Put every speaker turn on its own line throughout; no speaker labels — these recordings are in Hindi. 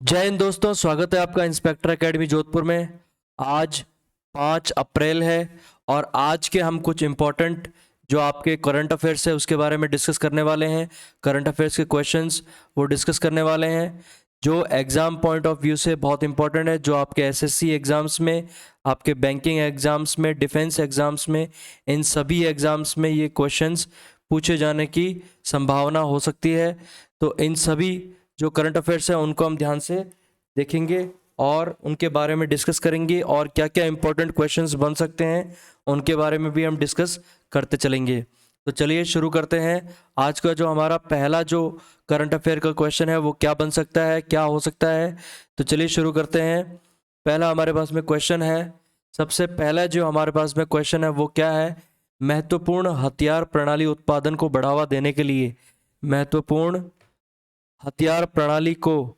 जय हिंद दोस्तों, स्वागत है आपका इंस्पेक्टर एकेडमी जोधपुर में। आज 5 अप्रैल है और आज के हम कुछ इम्पोर्टेंट जो आपके करंट अफेयर्स है उसके बारे में डिस्कस करने वाले हैं। करंट अफेयर्स के क्वेश्चंस वो डिस्कस करने वाले हैं जो एग्ज़ाम पॉइंट ऑफ व्यू से बहुत इंपॉर्टेंट है, जो आपके एसएससी एग्ज़ाम्स में, आपके बैंकिंग एग्ज़ाम्स में, डिफेंस एग्ज़ाम्स में, इन सभी एग्ज़ाम्स में ये क्वेश्चंस पूछे जाने की संभावना हो सकती है। तो इन सभी जो करंट अफेयर्स हैं उनको हम ध्यान से देखेंगे और उनके बारे में डिस्कस करेंगे और क्या क्या इंपॉर्टेंट क्वेश्चंस बन सकते हैं उनके बारे में भी हम डिस्कस करते चलेंगे। तो चलिए शुरू करते हैं। आज का जो हमारा पहला जो करंट अफेयर का क्वेश्चन है वो क्या बन सकता है, क्या हो सकता है। तो चलिए शुरू करते हैं। पहला हमारे पास में क्वेश्चन है, सबसे पहला जो हमारे पास में क्वेश्चन है वो क्या है, महत्वपूर्ण हथियार प्रणाली उत्पादन को बढ़ावा देने के लिए, महत्वपूर्ण हथियार प्रणाली को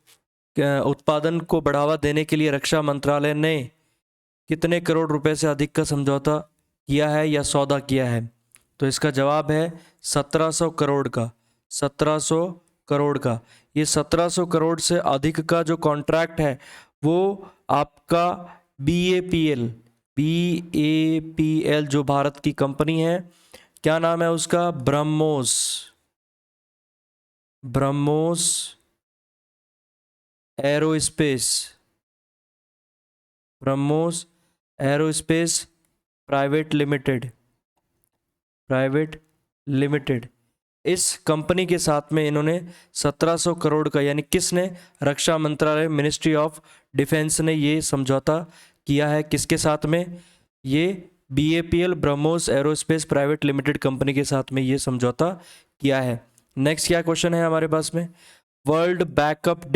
उत्पादन को बढ़ावा देने के लिए रक्षा मंत्रालय ने कितने करोड़ रुपए से अधिक का समझौता किया है या सौदा किया है। तो इसका जवाब है 1700 करोड़ का। 1700 करोड़ का, ये 1700 करोड़ से अधिक का जो कॉन्ट्रैक्ट है वो आपका BAPL जो भारत की कंपनी है, क्या नाम है उसका, ब्रह्मोस एरोस्पेस प्राइवेट लिमिटेड, इस कंपनी के साथ में इन्होंने 1700 करोड़ का, यानी किसने, रक्षा मंत्रालय, मिनिस्ट्री ऑफ डिफेंस ने ये समझौता किया है किसके साथ में, ये BAPL BrahMos aerospace private limited company के साथ में ये समझौता किया है। नेक्स्ट क्या क्वेश्चन है हमारे पास में, वर्ल्ड बैकअप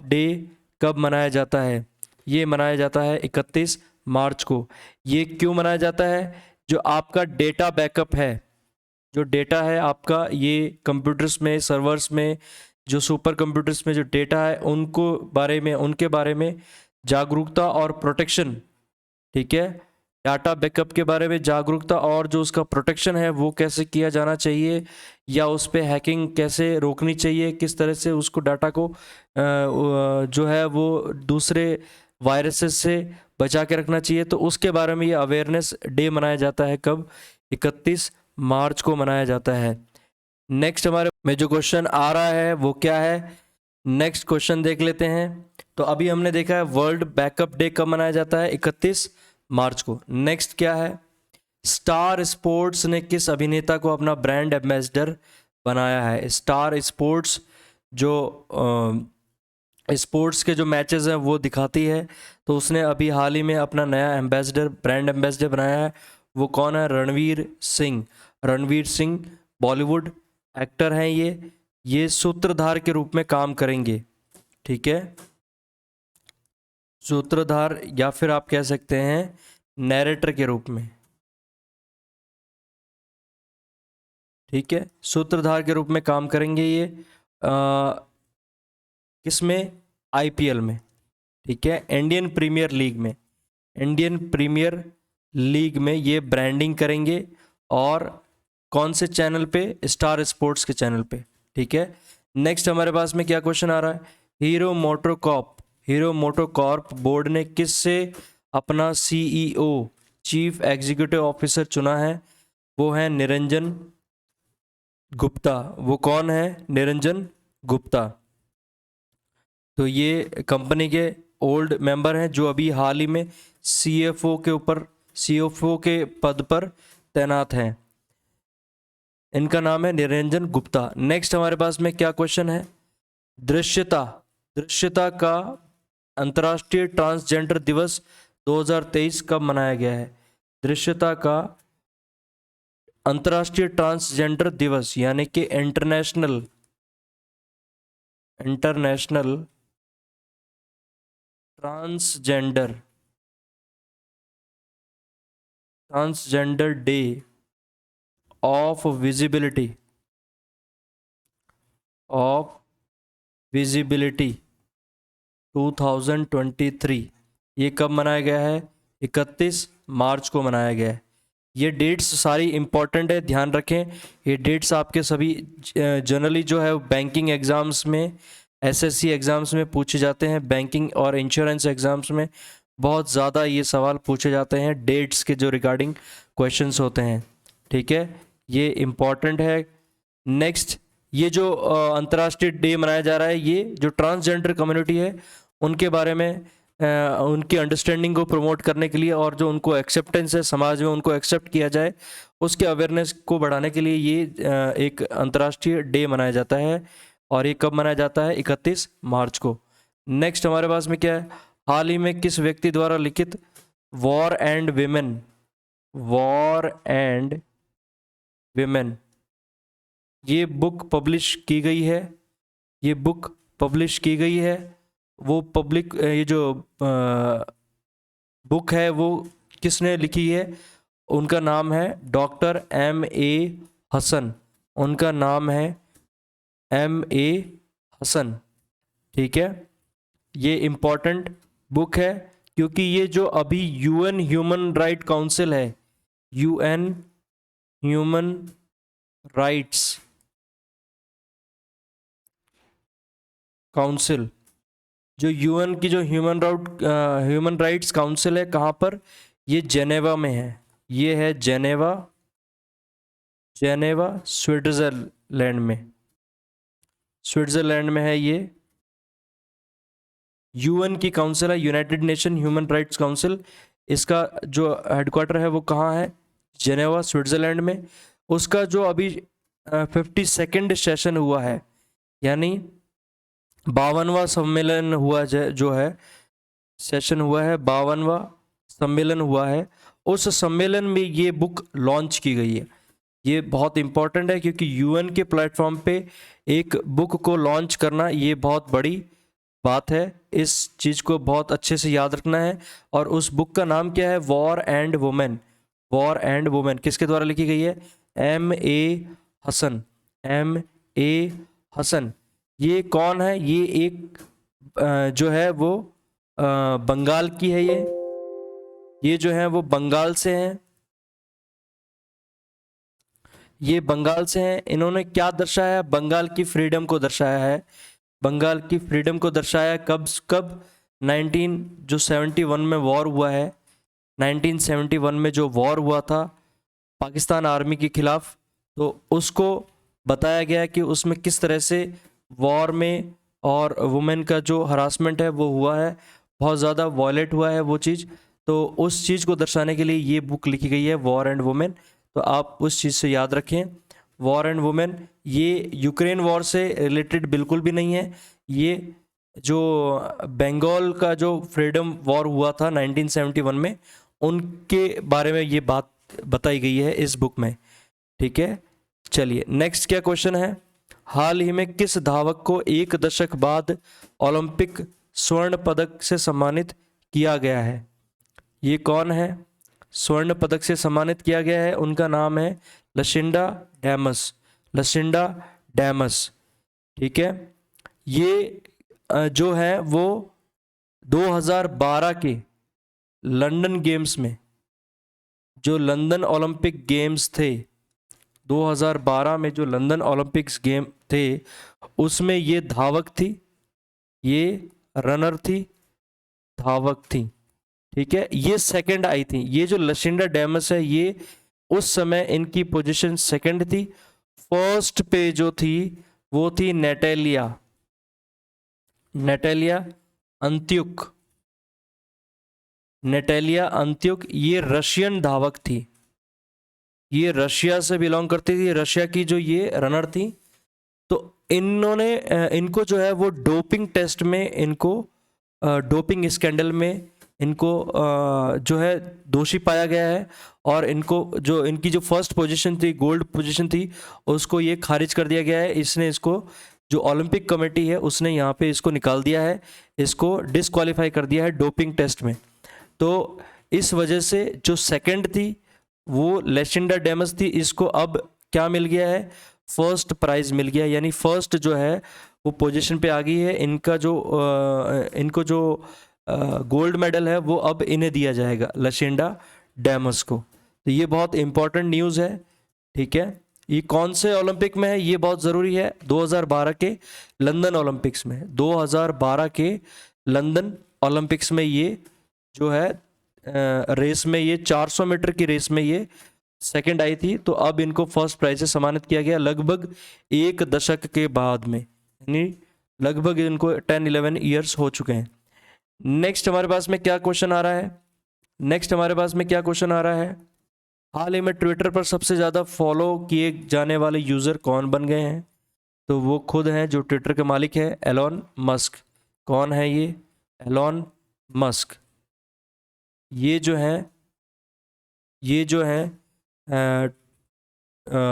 डे कब मनाया जाता है। ये मनाया जाता है 31 मार्च को। ये क्यों मनाया जाता है, जो आपका डेटा बैकअप है, जो डेटा है आपका, ये कंप्यूटर्स में, सर्वर्स में, जो सुपर कंप्यूटर्स में जो डेटा है उनके बारे में जागरूकता और प्रोटेक्शन, ठीक है, डाटा बैकअप के बारे में जागरूकता और जो उसका प्रोटेक्शन है वो कैसे किया जाना चाहिए, या उस पर हैकिंग कैसे रोकनी चाहिए, किस तरह से उसको डाटा को जो है वो दूसरे वायरसेस से बचा के रखना चाहिए। तो उसके बारे में ये अवेयरनेस डे मनाया जाता है कब, 31 मार्च को मनाया जाता है। नेक्स्ट हमारे में जो क्वेश्चन आ रहा है वो क्या है, नेक्स्ट क्वेश्चन देख लेते हैं। तो अभी हमने देखा है वर्ल्ड बैकअप डे कब मनाया जाता है, 31 मार्च को। नेक्स्ट क्या है, स्टार स्पोर्ट्स ने किस अभिनेता को अपना ब्रांड एम्बेसडर बनाया है। स्टार स्पोर्ट्स जो स्पोर्ट्स के जो मैचेस हैं वो दिखाती है, तो उसने अभी हाल ही में अपना नया ब्रांड एम्बेसडर बनाया है। वो कौन है, रणवीर सिंह बॉलीवुड एक्टर हैं। ये सूत्रधार के रूप में काम करेंगे, ठीक है, सूत्रधार, या फिर आप कह सकते हैं नैरेटर के रूप में, ठीक है, सूत्रधार के रूप में काम करेंगे ये किसमें, IPL में, ठीक है, इंडियन प्रीमियर लीग में ये ब्रांडिंग करेंगे। और कौन से चैनल पे, स्टार स्पोर्ट्स के चैनल पे, ठीक है। नेक्स्ट हमारे पास में क्या क्वेश्चन आ रहा है, हीरो मोटोकॉर्प बोर्ड ने किससे अपना CEO, चीफ एग्जीक्यूटिव ऑफिसर चुना है। वो है निरंजन गुप्ता। वो कौन है, निरंजन गुप्ता। तो ये कंपनी के ओल्ड मेंबर हैं जो अभी हाल ही में CFO के पद पर तैनात हैं। इनका नाम है निरंजन गुप्ता। नेक्स्ट हमारे पास में क्या क्वेश्चन है, दृश्यता का अंतर्राष्ट्रीय ट्रांसजेंडर दिवस 2023 कब मनाया गया है। दृश्यता का अंतर्राष्ट्रीय ट्रांसजेंडर दिवस, यानी कि international transgender day of visibility 2023, ये कब मनाया गया है, 31 मार्च को मनाया गया है। ये डेट्स सारी इंपॉर्टेंट है, ध्यान रखें। ये डेट्स आपके सभी जनरली जो है बैंकिंग एग्जाम्स में, एसएससी एग्ज़ाम्स में पूछे जाते हैं, बैंकिंग और इंश्योरेंस एग्ज़ाम्स में बहुत ज़्यादा ये सवाल पूछे जाते हैं, डेट्स के जो रिगार्डिंग क्वेश्चंस होते हैं, ठीक है, ये इम्पॉर्टेंट है। नेक्स्ट, ये जो अंतर्राष्ट्रीय डे मनाया जा रहा है, ये जो ट्रांसजेंडर कम्युनिटी है उनके बारे में उनकी अंडरस्टैंडिंग को प्रमोट करने के लिए और जो उनको एक्सेप्टेंस है समाज में, उनको एक्सेप्ट किया जाए, उसके अवेयरनेस को बढ़ाने के लिए ये एक अंतर्राष्ट्रीय डे मनाया जाता है। और ये कब मनाया जाता है? 31 मार्च को। नेक्स्ट हमारे पास में क्या है? हाल ही में किस व्यक्ति द्वारा लिखित वॉर एंड विमेन ये बुक पब्लिश की गई है? ये बुक पब्लिश की गई है, वो पब्लिक ये जो बुक है वो किसने लिखी है? उनका नाम है डॉक्टर M.A. हसन। उनका नाम है M.A. हसन, ठीक है। ये इम्पॉर्टेंट बुक है क्योंकि ये जो अभी UN ह्यूमन राइट काउंसिल है, UN ह्यूमन राइट्स काउंसिल, जो UN की जो ह्यूमन राइट्स काउंसिल है, कहाँ पर? ये जेनेवा में है। ये है जेनेवा स्विट्जरलैंड में है। ये UN की काउंसिल है, United nation human rights council. इसका जो हेडक्वार्टर है वो कहाँ है? जेनेवा स्विट्जरलैंड में। उसका जो अभी 52nd सेशन हुआ है, यानी 52वां सम्मेलन हुआ जो है, सेशन हुआ है, 52वां सम्मेलन हुआ है। उस सम्मेलन में ये बुक लॉन्च की गई है। ये बहुत इंपॉर्टेंट है क्योंकि UN के प्लेटफॉर्म पे एक बुक को लॉन्च करना ये बहुत बड़ी बात है। इस चीज़ को बहुत अच्छे से याद रखना है। और उस बुक का नाम क्या है? War and women. किसके द्वारा लिखी गई है? M.A. हसन। ये कौन है? ये एक जो है वो बंगाल की है। ये जो है वो बंगाल से हैं। ये बंगाल से हैं। इन्होंने क्या दर्शाया? बंगाल की फ्रीडम को दर्शाया है। बंगाल की फ्रीडम को दर्शाया कब? 1971 में वॉर हुआ है। 1971 में जो वॉर हुआ था पाकिस्तान आर्मी के खिलाफ, तो उसको बताया गया कि उसमें किस तरह से वॉर में और वुमेन का जो हरासमेंट है वो हुआ है, बहुत ज़्यादा वॉयलेट हुआ है वो चीज़। तो उस चीज़ को दर्शाने के लिए ये बुक लिखी गई है, वॉर एंड वुमेन। तो आप उस चीज़ से याद रखें, वॉर एंड वुमेन। ये यूक्रेन वॉर से रिलेटेड बिल्कुल भी नहीं है। ये जो बंगाल का जो फ्रीडम वॉर हुआ था 1971 में, उनके बारे में ये बात बताई गई है इस बुक में, ठीक है। चलिए नेक्स्ट क्या क्वेश्चन है? हाल ही में किस धावक को 1 दशक बाद ओलंपिक स्वर्ण पदक से सम्मानित किया गया है? ये कौन है? स्वर्ण पदक से सम्मानित किया गया है, उनका नाम है लसिंडा डैमस, ठीक है। ये जो है वो 2012 के लंदन गेम्स में, जो लंदन ओलंपिक गेम्स थे, 2012 में जो लंदन ओलंपिक्स गेम थे, उसमें ये धावक थी, ये रनर थी, धावक थी, ठीक है। ये सेकंड आई थी। ये जो लसिंडा डैमस है, ये उस समय इनकी पोजीशन सेकंड थी। फर्स्ट पे जो थी वो थी नेटेलिया अंत्युक। ये रशियन धावक थी, ये रशिया से बिलोंग करती थी, रशिया की जो ये रनर थी। तो इनको जो है वो डोपिंग टेस्ट में, इनको डोपिंग स्कैंडल में इनको जो है दोषी पाया गया है। और इनकी जो फर्स्ट पोजीशन थी, गोल्ड पोजीशन थी, उसको ये खारिज कर दिया गया है। इसने इसको, जो ओलंपिक कमेटी है उसने यहाँ पे इसको निकाल दिया है, इसको डिसक्वालीफाई कर दिया है डोपिंग टेस्ट में। तो इस वजह से जो सेकंड थी वो लसिंडा डैमस थी, इसको अब क्या मिल गया है? फर्स्ट प्राइज मिल गया, यानी फर्स्ट जो है वो पोजीशन पे आ गई है। इनको जो गोल्ड मेडल है वो अब इन्हें दिया जाएगा, लसिंडा डैमस को। तो ये बहुत इंपॉर्टेंट न्यूज़ है, ठीक है। ये कौन से ओलंपिक में है, ये बहुत ज़रूरी है, 2012 के लंदन ओलंपिक्स में, 2012 के लंदन ओलंपिक्स में ये जो है रेस में, ये 400 मीटर की रेस में ये सेकंड आई थी। तो अब इनको फर्स्ट प्राइज से सम्मानित किया गया लगभग एक दशक के बाद में, यानी लगभग इनको 10-11 ईयर्स हो चुके हैं। नेक्स्ट हमारे पास में क्या क्वेश्चन आ रहा है, नेक्स्ट हमारे पास में क्या क्वेश्चन आ रहा है, हाल ही में ट्विटर पर सबसे ज़्यादा फॉलो किए जाने वाले यूज़र कौन बन गए हैं? तो वो खुद हैं जो ट्विटर के मालिक है, एलॉन मस्क। कौन है ये? Elon Musk. ये जो है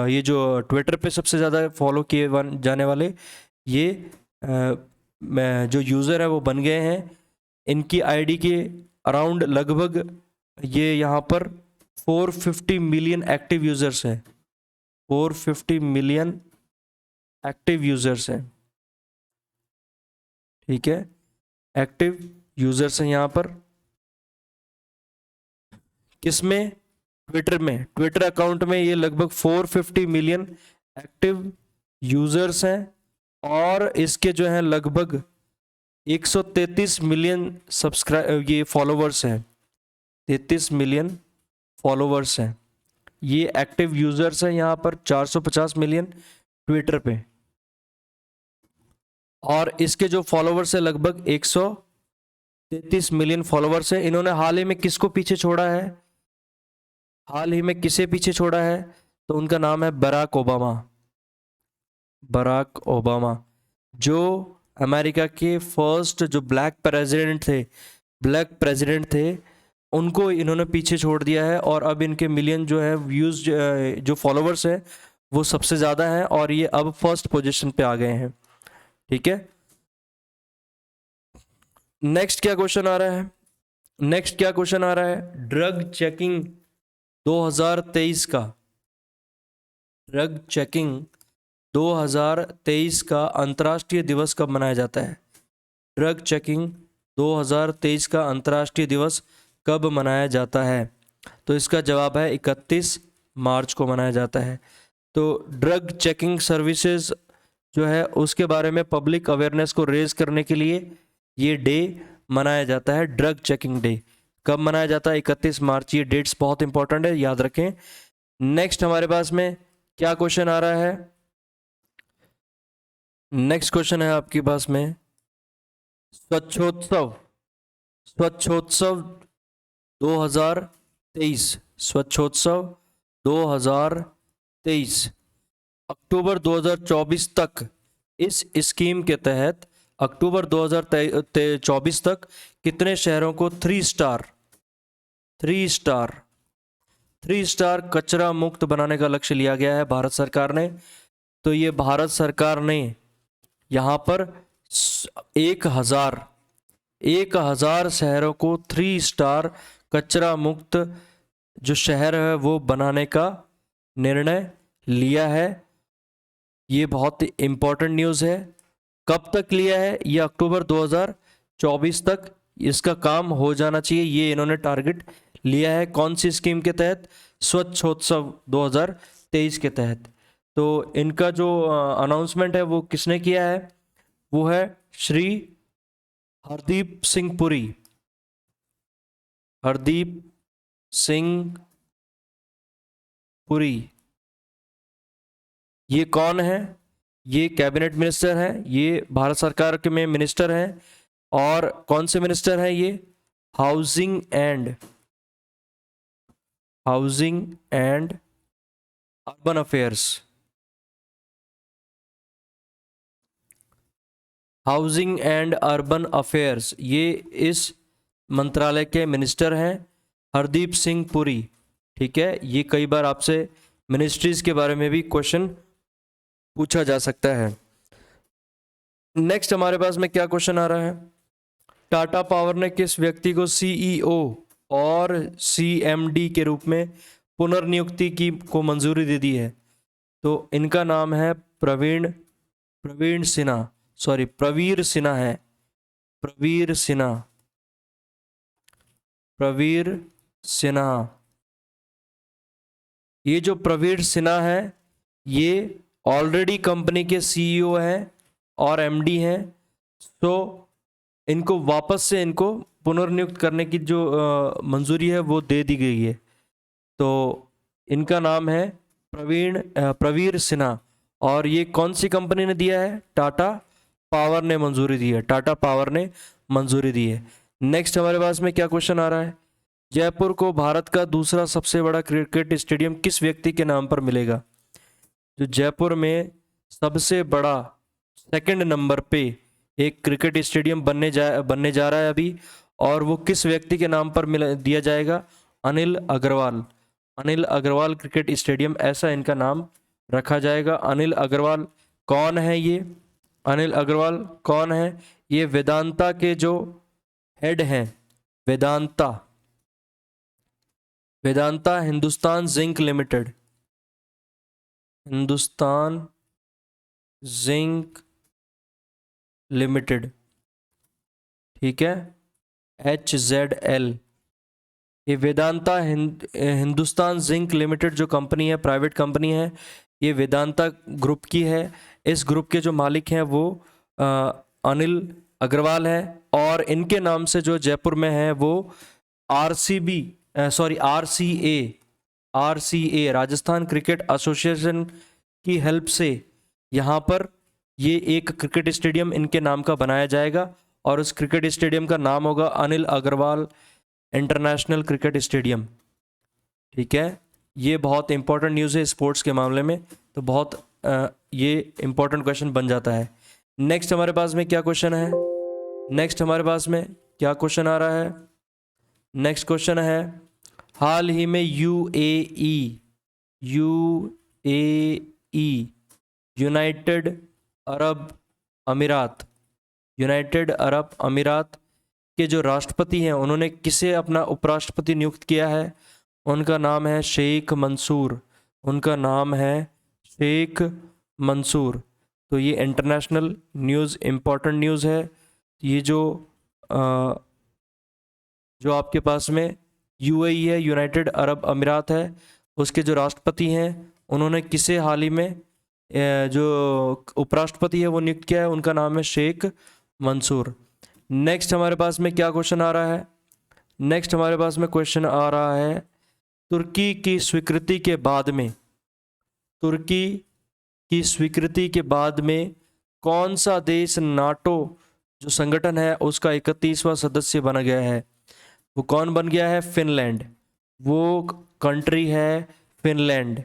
ये जो ट्विटर पे सबसे ज़्यादा फॉलो किए जाने वाले ये जो यूज़र है वो बन गए हैं। इनकी आईडी के अराउंड लगभग ये यहाँ पर 450 मिलियन एक्टिव यूज़र्स हैं, 450 मिलियन एक्टिव यूज़र्स हैं, ठीक है, एक्टिव यूज़र्स हैं यहाँ पर। किसमें? ट्विटर में, ट्विटर अकाउंट में ये लगभग 450 मिलियन एक्टिव यूज़र्स हैं और इसके जो हैं लगभग 133 मिलियन ये फॉलोवर्स हैं, 33 मिलियन फॉलोवर्स हैं। ये एक्टिव यूज़र्स हैं यहाँ पर 450 मिलियन ट्विटर पे, और इसके जो फॉलोवर्स है लगभग 133 मिलियन फॉलोवर्स है। इन्होंने हाल ही में किसको पीछे छोड़ा है? हाल ही में किसे पीछे छोड़ा है? तो उनका नाम है बराक ओबामा। बराक ओबामा जो अमेरिका के फर्स्ट जो ब्लैक प्रेसिडेंट थे, उनको इन्होंने पीछे छोड़ दिया है और अब इनके मिलियन जो है व्यूज़ जो फॉलोवर्स है वो सबसे ज़्यादा है और ये अब फर्स्ट पोजीशन पे आ गए हैं, ठीक है। नेक्स्ट क्या क्वेश्चन आ रहा है? नेक्स्ट क्या क्वेश्चन आ रहा है? ड्रग चेकिंग 2023 का, ड्रग चेकिंग 2023 का अंतर्राष्ट्रीय दिवस कब मनाया जाता है? ड्रग चेकिंग 2023 का अंतर्राष्ट्रीय दिवस कब मनाया जाता है? तो इसका जवाब है 31 मार्च को मनाया जाता है। तो ड्रग चेकिंग सर्विसेज जो है उसके बारे में पब्लिक अवेयरनेस को रेज करने के लिए ये डे मनाया जाता है, ड्रग चेकिंग डे। कब मनाया जाता है? 31 मार्च। ये डेट्स बहुत इंपॉर्टेंट है, याद रखें। नेक्स्ट हमारे पास में क्या क्वेश्चन आ रहा है? नेक्स्ट क्वेश्चन है आपके पास में स्वच्छोत्सव 2023, स्वच्छोत्सव 2023 अक्टूबर 2024 तक, इस स्कीम के तहत अक्टूबर 2024 तक कितने शहरों को 3 स्टार कचरा मुक्त बनाने का लक्ष्य लिया गया है भारत सरकार ने। तो ये भारत सरकार ने यहाँ पर 1000 शहरों को 3 स्टार कचरा मुक्त जो शहर है वो बनाने का निर्णय लिया है। ये बहुत इंपॉर्टेंट न्यूज़ है। कब तक लिया है? ये अक्टूबर 2024 तक इसका काम हो जाना चाहिए, ये इन्होंने टारगेट लिया है। कौन सी स्कीम के तहत? स्वच्छोत्सव 2023 के तहत। तो इनका जो अनाउंसमेंट है वो किसने किया है? वो है श्री हरदीप सिंह पुरी। हरदीप सिंह पुरी ये कौन है? ये कैबिनेट मिनिस्टर हैं, ये भारत सरकार के में मिनिस्टर हैं। और कौन से मिनिस्टर हैं ये? Housing and urban affairs. Housing and urban affairs, ये इस मंत्रालय के मिनिस्टर हैं, हरदीप सिंह पुरी, ठीक है। ये कई बार आपसे मिनिस्ट्रीज के बारे में भी क्वेश्चन पूछा जा सकता है। नेक्स्ट हमारे पास में क्या क्वेश्चन आ रहा है? टाटा पावर ने किस व्यक्ति को सीईओ और सीएमडी के रूप में पुनर्नियुक्ति की को मंजूरी दे दी है? तो इनका नाम है प्रवीर सिन्हा। ये जो प्रवीर सिन्हा है ये ऑलरेडी कंपनी के सीईओ हैं और एमडी हैं, तो इनको वापस से इनको पुनर्नियुक्त करने की जो मंजूरी है वो दे दी गई है। तो इनका नाम है प्रवीर सिन्हा, और ये कौन सी कंपनी ने दिया है? टाटा पावर ने मंजूरी दी है, टाटा पावर ने मंजूरी दी है। नेक्स्ट हमारे पास में क्या क्वेश्चन आ रहा है? जयपुर को भारत का दूसरा सबसे बड़ा क्रिकेट स्टेडियम किस व्यक्ति के नाम पर मिलेगा? जो जयपुर में सबसे बड़ा सेकंड नंबर पे एक क्रिकेट स्टेडियम बनने जा रहा है अभी, और वो किस व्यक्ति के नाम पर दिया जाएगा? अनिल अग्रवाल। अनिल अग्रवाल क्रिकेट स्टेडियम, ऐसा इनका नाम रखा जाएगा। अनिल अग्रवाल कौन है ये? अनिल अग्रवाल कौन है? ये वेदांता के जो हेड हैं, Vedanta Hindustan zinc limited, Hindustan zinc limited, ठीक है, HZL। ये वेदांता हिंदुस्तान जिंक लिमिटेड जो कंपनी है, प्राइवेट कंपनी है, ये वेदांता ग्रुप की है। इस ग्रुप के जो मालिक हैं वो अनिल अग्रवाल है, और इनके नाम से जो जयपुर में है वो RCA राजस्थान क्रिकेट एसोसिएशन की हेल्प से यहाँ पर ये एक क्रिकेट स्टेडियम इनके नाम का बनाया जाएगा, और उस क्रिकेट स्टेडियम का नाम होगा Anil Agarwal international cricket stadium, ठीक है। ये बहुत इंपॉर्टेंट न्यूज़ है स्पोर्ट्स के मामले में, तो बहुत ये इंपॉर्टेंट क्वेश्चन बन जाता है। नेक्स्ट हमारे पास में क्या क्वेश्चन है? नेक्स्ट हमारे पास में क्या क्वेश्चन आ रहा है? नेक्स्ट क्वेश्चन है, हाल ही में यूएई यूनाइटेड अरब अमीरात के जो राष्ट्रपति हैं, उन्होंने किसे अपना उपराष्ट्रपति नियुक्त किया है? उनका नाम है शेख मंसूर। उनका नाम है शेख मंसूर। तो ये इंटरनेशनल न्यूज़, इम्पॉर्टेंट न्यूज़ है। ये जो आपके पास में यूएई है, यूनाइटेड अरब अमीरात है, उसके जो राष्ट्रपति हैं उन्होंने किसे हाल ही में जो उपराष्ट्रपति है वो नियुक्त किया है? उनका नाम है शेख मंसूर। नेक्स्ट हमारे पास में क्या क्वेश्चन आ रहा है? नेक्स्ट हमारे पास में क्वेश्चन आ रहा है, तुर्की की स्वीकृति के बाद में कौन सा देश नाटो जो संगठन है उसका 31वां सदस्य बन गया है? वो कौन बन गया है? फिनलैंड। वो कंट्री है फिनलैंड।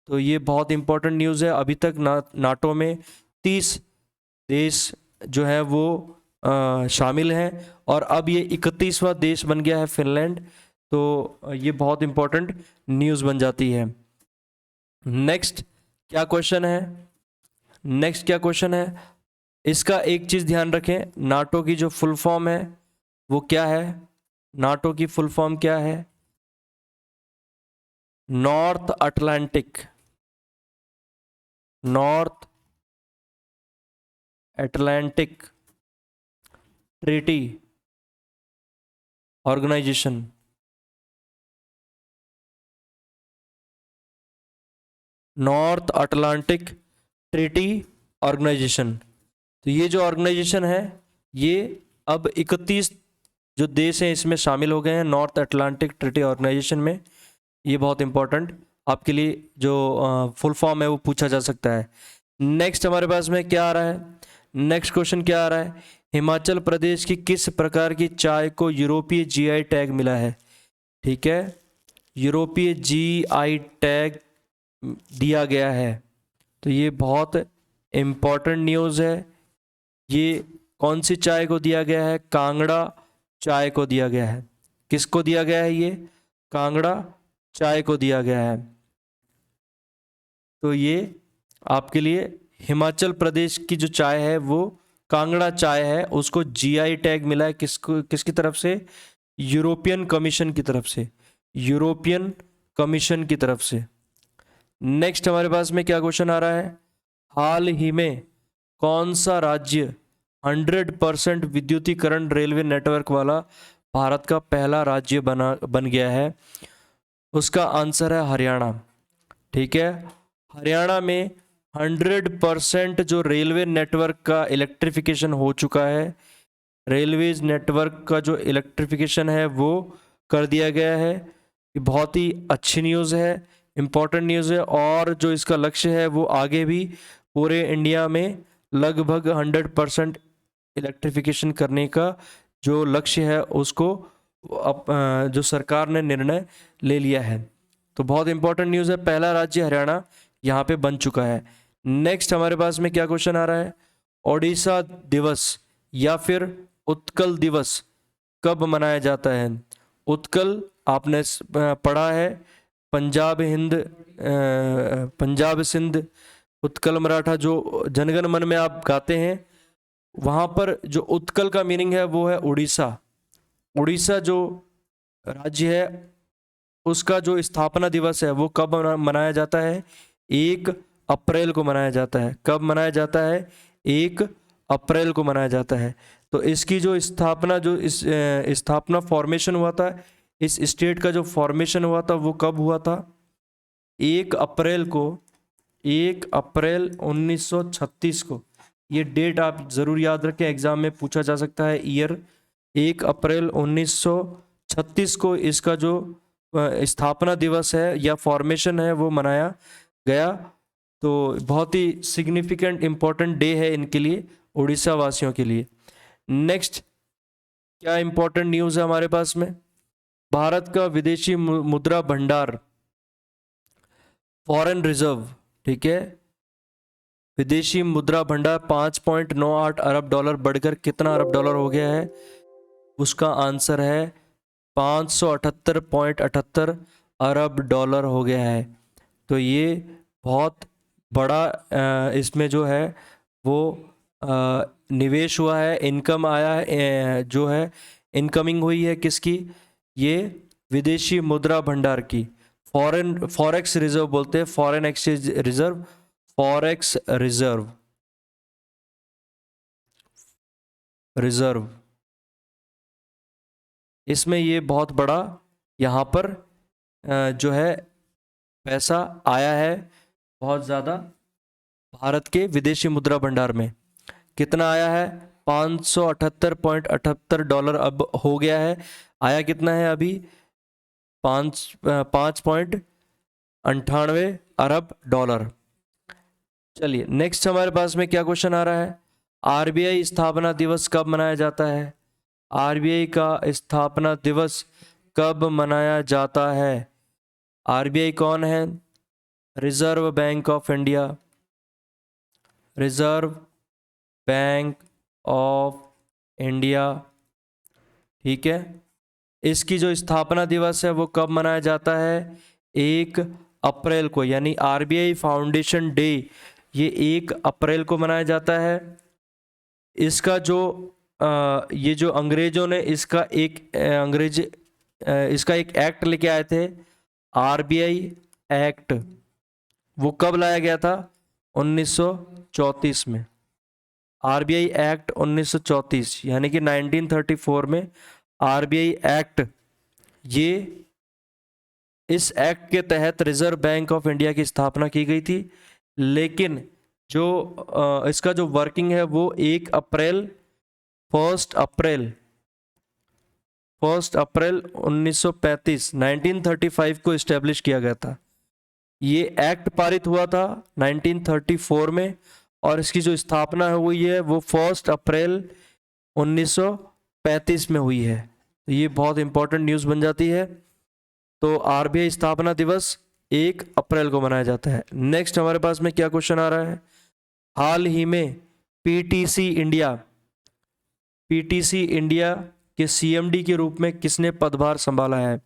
तो ये बहुत इंपॉर्टेंट न्यूज़ है। अभी तक नाटो में 30 देश जो है वो शामिल हैं, और अब ये 31वां देश बन गया है फिनलैंड। तो ये बहुत इंपॉर्टेंट न्यूज़ बन जाती है। नेक्स्ट क्या क्वेश्चन है? इसका एक चीज़ ध्यान रखें, नाटो की जो फुल फॉर्म है वो क्या है? नाटो की फुल फॉर्म क्या है? North Atlantic Treaty Organization. North Atlantic Treaty Organization. तो ये जो ऑर्गेनाइजेशन है ये अब 31 जो देश हैं इसमें शामिल हो गए हैं नॉर्थ अटलांटिक ट्रीटी ऑर्गेनाइजेशन में। ये बहुत इंपॉर्टेंट आपके लिए जो फुल फॉर्म है वो पूछा जा सकता है। नेक्स्ट हमारे पास में क्या आ रहा है? नेक्स्ट क्वेश्चन क्या आ रहा है? हिमाचल प्रदेश की किस प्रकार की चाय को यूरोपीय जीआई टैग मिला है? ठीक है, यूरोपीय जीआई टैग दिया गया है। तो ये बहुत इम्पॉर्टेंट न्यूज़ है। ये कौन सी चाय को दिया गया है? कांगड़ा चाय को दिया गया है। किसको दिया गया है? ये कांगड़ा चाय को दिया गया है। तो ये आपके लिए हिमाचल प्रदेश की जो चाय है वो कांगड़ा चाय है, उसको जीआई टैग मिला है। किसकी तरफ से? यूरोपियन कमीशन की तरफ से। नेक्स्ट हमारे पास में क्या क्वेश्चन आ रहा है? हाल ही में कौन सा राज्य 100% विद्युतीकरण रेलवे नेटवर्क वाला भारत का पहला राज्य बन गया है? उसका आंसर है हरियाणा। ठीक है, हरियाणा में 100% जो रेलवे नेटवर्क का इलेक्ट्रिफिकेशन हो चुका है। रेलवेज नेटवर्क का जो इलेक्ट्रिफिकेशन है वो कर दिया गया है। ये बहुत ही अच्छी न्यूज़ है, इम्पॉर्टेंट न्यूज़ है, और जो इसका लक्ष्य है वो आगे भी पूरे इंडिया में लगभग 100% इलेक्ट्रिफिकेशन करने का जो लक्ष्य है उसको जो सरकार ने निर्णय ले लिया है। तो बहुत इंपॉर्टेंट न्यूज़ है, पहला राज्य हरियाणा यहाँ पे बन चुका है। नेक्स्ट हमारे पास में क्या क्वेश्चन आ रहा है, ओडिशा दिवस या फिर उत्कल दिवस कब मनाया जाता है। उत्कल आपने पढ़ा है, पंजाब सिंध उत्कल मराठा जो जनगण मन में आप गाते हैं, वहाँ पर जो उत्कल का मीनिंग है वो है उड़ीसा। उड़ीसा जो राज्य है उसका जो स्थापना दिवस है वो कब मनाया जाता है, 1 अप्रैल को मनाया जाता है। कब मनाया जाता है, 1 अप्रैल को मनाया जाता है। तो इसकी जो स्थापना स्थापना फॉर्मेशन हुआ था, इस स्टेट का जो फॉर्मेशन हुआ था वो कब हुआ था, 1 अप्रैल को, 1 अप्रैल 1936 को। ये डेट आप ज़रूर याद रखें, एग्जाम में पूछा जा सकता है ईयर। 1 अप्रैल 1936 को इसका जो स्थापना दिवस है या फॉर्मेशन है वो मनाया गया। तो बहुत ही सिग्निफिकेंट इम्पोर्टेंट डे है इनके लिए, उड़ीसा वासियों के लिए। नेक्स्ट क्या इम्पोर्टेंट न्यूज़ है हमारे पास में, भारत का विदेशी मुद्रा भंडार, फॉरेन रिजर्व, ठीक है, विदेशी मुद्रा भंडार 5.98 अरब डॉलर बढ़कर कितना अरब डॉलर हो गया है, उसका आंसर है 578.78 अरब डॉलर हो गया है। तो ये बहुत बड़ा इसमें जो है वो निवेश हुआ है, इनकम आया है, जो है इनकमिंग हुई है किसकी, ये विदेशी मुद्रा भंडार की। फॉरेक्स रिजर्व बोलते हैं, foreign exchange reserve, forex reserve, इसमें ये बहुत बड़ा यहाँ पर जो है पैसा आया है बहुत ज़्यादा भारत के विदेशी मुद्रा भंडार में। कितना आया है, 578.78 डॉलर अब हो गया है। आया कितना है अभी, 5.98 अरब डॉलर। चलिए नेक्स्ट हमारे पास में क्या क्वेश्चन आ रहा है, आरबीआई स्थापना दिवस कब मनाया जाता है। आरबीआई का स्थापना दिवस कब मनाया जाता है। आरबीआई कौन है, reserve bank of India, reserve bank of India, ठीक है। इसकी जो स्थापना दिवस है वो कब मनाया जाता है, 1 अप्रैल को, यानी आरबीआई फाउंडेशन डे ये 1 अप्रैल को मनाया जाता है। इसका जो ये जो अंग्रेजों ने इसका एक इसका एक एक्ट लेके आए थे, आरबीआई एक्ट, वो कब लाया गया था, 1934 में। आरबीआई एक्ट 1934 यानी कि 1934 में आरबीआई एक्ट, ये इस एक्ट के तहत रिजर्व बैंक ऑफ इंडिया की स्थापना की गई थी। लेकिन जो इसका जो वर्किंग है वो 1 अप्रैल 1935 को इस्टेब्लिश किया गया था। ये एक्ट पारित हुआ था 1934 में, और इसकी जो स्थापना हुई है वो 1 अप्रैल 1935 में हुई है। तो ये बहुत इंपॉर्टेंट न्यूज़ बन जाती है। तो आरबीआई स्थापना दिवस 1 अप्रैल को मनाया जाता है। नेक्स्ट हमारे पास में क्या क्वेश्चन आ रहा है, हाल ही में पीटीसी इंडिया के सीएमडी के रूप में किसने पदभार संभाला है।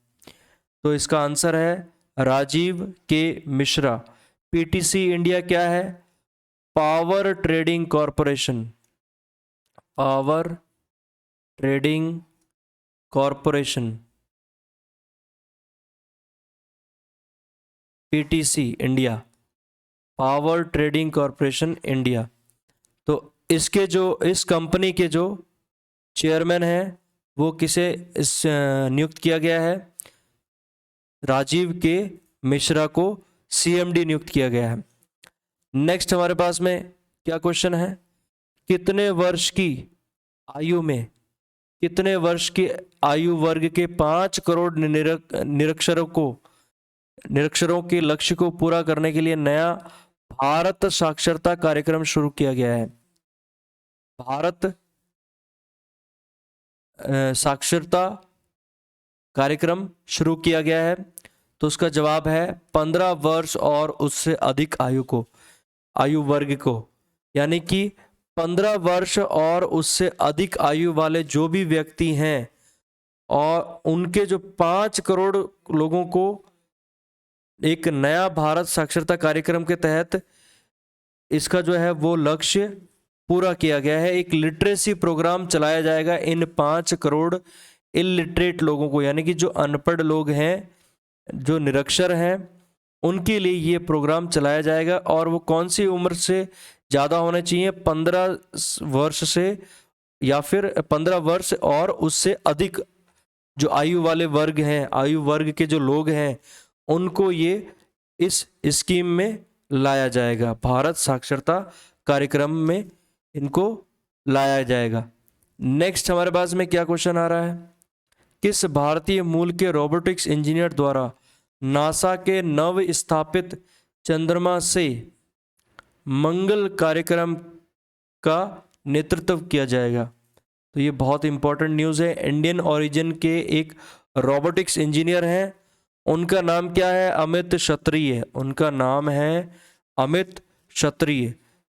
तो इसका आंसर है राजीव के मिश्रा। पीटीसी इंडिया क्या है, power trading corporation, power trading corporation, PTC India, power trading corporation India. तो इसके जो इस कंपनी के जो चेयरमैन हैं वो किसे नियुक्त किया गया है, राजीव के मिश्रा को सीएमडी नियुक्त किया गया है। नेक्स्ट हमारे पास में क्या क्वेश्चन है, कितने वर्ष की आयु में, कितने वर्ष की आयु वर्ग के 5 करोड़ निरक्षरों के लक्ष्य को पूरा करने के लिए नया भारत साक्षरता कार्यक्रम शुरू किया गया है। भारत साक्षरता कार्यक्रम शुरू किया गया है, तो उसका जवाब है 15 वर्ष और उससे अधिक आयु वर्ग को, यानी कि 15 वर्ष और उससे अधिक आयु वाले जो भी व्यक्ति हैं और उनके जो 5 करोड़ लोगों को एक नया भारत साक्षरता कार्यक्रम के तहत इसका जो है वो लक्ष्य पूरा किया गया है। एक लिटरेसी प्रोग्राम चलाया जाएगा इन 5 करोड़ इलिटरेट लोगों को, यानी कि जो अनपढ़ लोग हैं, जो निरक्षर हैं, उनके लिए ये प्रोग्राम चलाया जाएगा। और वो कौन सी उम्र से ज़्यादा होने चाहिए, 15 वर्ष से या फिर 15 वर्ष और उससे अधिक जो आयु वाले वर्ग हैं, आयु वर्ग के जो लोग हैं, उनको ये इस स्कीम में लाया जाएगा, भारत साक्षरता कार्यक्रम में इनको लाया जाएगा। नेक्स्ट हमारे पास में क्या क्वेश्चन आ रहा है, किस भारतीय मूल के रोबोटिक्स इंजीनियर द्वारा नासा के नव स्थापित चंद्रमा से मंगल कार्यक्रम का नेतृत्व किया जाएगा? तो ये बहुत इंपॉर्टेंट न्यूज़ है। इंडियन ओरिजिन के एक रोबोटिक्स इंजीनियर हैं, उनका नाम क्या है, अमित क्षत्रिय। उनका नाम है अमित क्षत्रिय।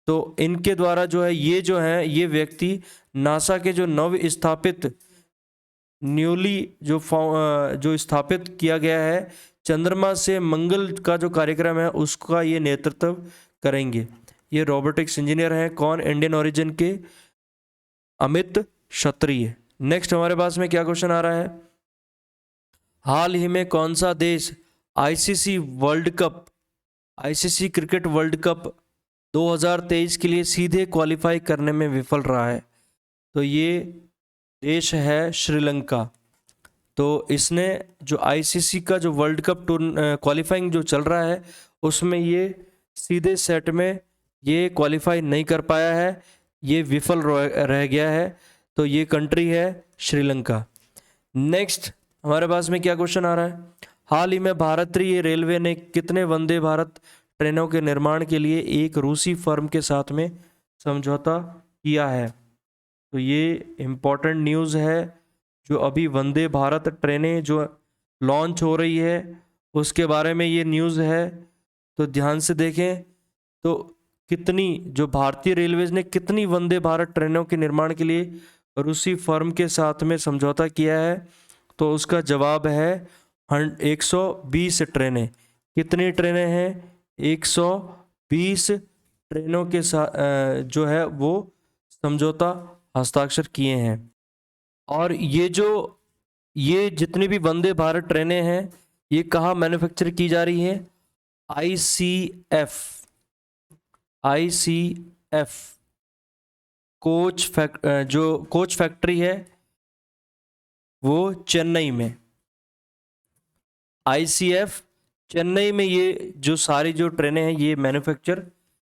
तो इनके द्वारा जो है ये व्यक्ति नासा के जो नव स्थापित जो स्थापित किया गया है चंद्रमा से मंगल का जो कार्यक्रम है उसका ये नेतृत्व करेंगे। ये रोबोटिक्स इंजीनियर हैं, कौन, इंडियन ओरिजिन के अमित क्षत्रिय। नेक्स्ट हमारे पास में क्या क्वेश्चन आ रहा है, हाल ही में कौन सा देश आईसीसी क्रिकेट वर्ल्ड कप 2023 के लिए सीधे क्वालिफाई करने में विफल रहा है? तो ये देश है श्रीलंका। तो इसने जो आईसीसी का जो वर्ल्ड कप क्वालिफाइंग जो चल रहा है उसमें ये सीधे सेट में ये क्वालिफाई नहीं कर पाया है, ये विफल रह गया है। तो ये कंट्री है श्रीलंका। नेक्स्ट हमारे पास में क्या क्वेश्चन आ रहा है, हाल ही में भारतीय रेलवे ने कितने वंदे भारत ट्रेनों के निर्माण के लिए एक रूसी फर्म के साथ में समझौता किया है? तो ये इम्पोर्टेंट न्यूज़ है, जो अभी वंदे भारत ट्रेनें जो लॉन्च हो रही है उसके बारे में ये न्यूज़ है। तो ध्यान से देखें तो कितनी जो भारतीय रेलवेज ने कितनी वंदे भारत ट्रेनों के निर्माण के लिए रूसी फर्म के साथ में समझौता किया है? तो उसका जवाब है 120 ट्रेनें। कितनी ट्रेनें हैं? 120 ट्रेनों के साथ जो है वो समझौता हस्ताक्षर किए हैं। और ये जितनी भी वंदे भारत ट्रेनें हैं ये कहाँ मैन्युफैक्चर की जा रही है? आईसीएफ कोच फैक्ट्री है वो चेन्नई में। आईसीएफ चेन्नई में ये जो सारी जो ट्रेनें हैं ये मैन्युफैक्चर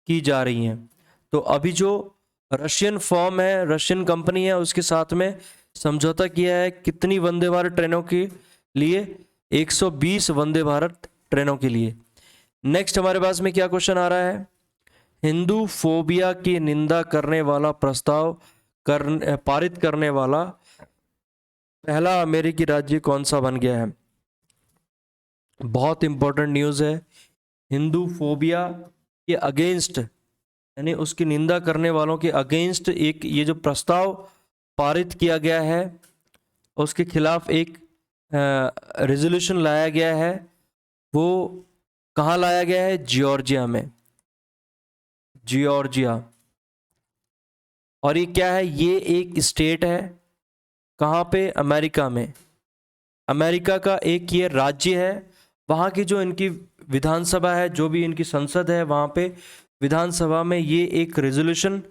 की जा रही हैं। तो अभी जो रशियन फर्म है, रशियन कंपनी है, उसके साथ में समझौता किया है कितनी वंदे भारत ट्रेनों के लिए? 120 वंदे भारत ट्रेनों के लिए। नेक्स्ट हमारे पास में क्या क्वेश्चन आ रहा है, हिंदू फोबिया की निंदा करने वाला प्रस्ताव पारित करने वाला पहला अमेरिकी राज्य कौन सा बन गया है? बहुत इंपॉर्टेंट न्यूज़ है। हिंदू फोबिया के अगेंस्ट, यानी उसकी निंदा करने वालों के अगेंस्ट एक ये जो प्रस्ताव पारित किया गया है उसके खिलाफ एक रेजोल्यूशन लाया गया है। वो कहाँ लाया गया है? जॉर्जिया में, जॉर्जिया। और ये क्या है? ये एक स्टेट है, कहाँ पे? अमेरिका में। अमेरिका का एक ये राज्य है। वहाँ की जो इनकी विधानसभा है, जो भी इनकी संसद है, वहाँ पे विधानसभा में ये एक रेजोल्यूशन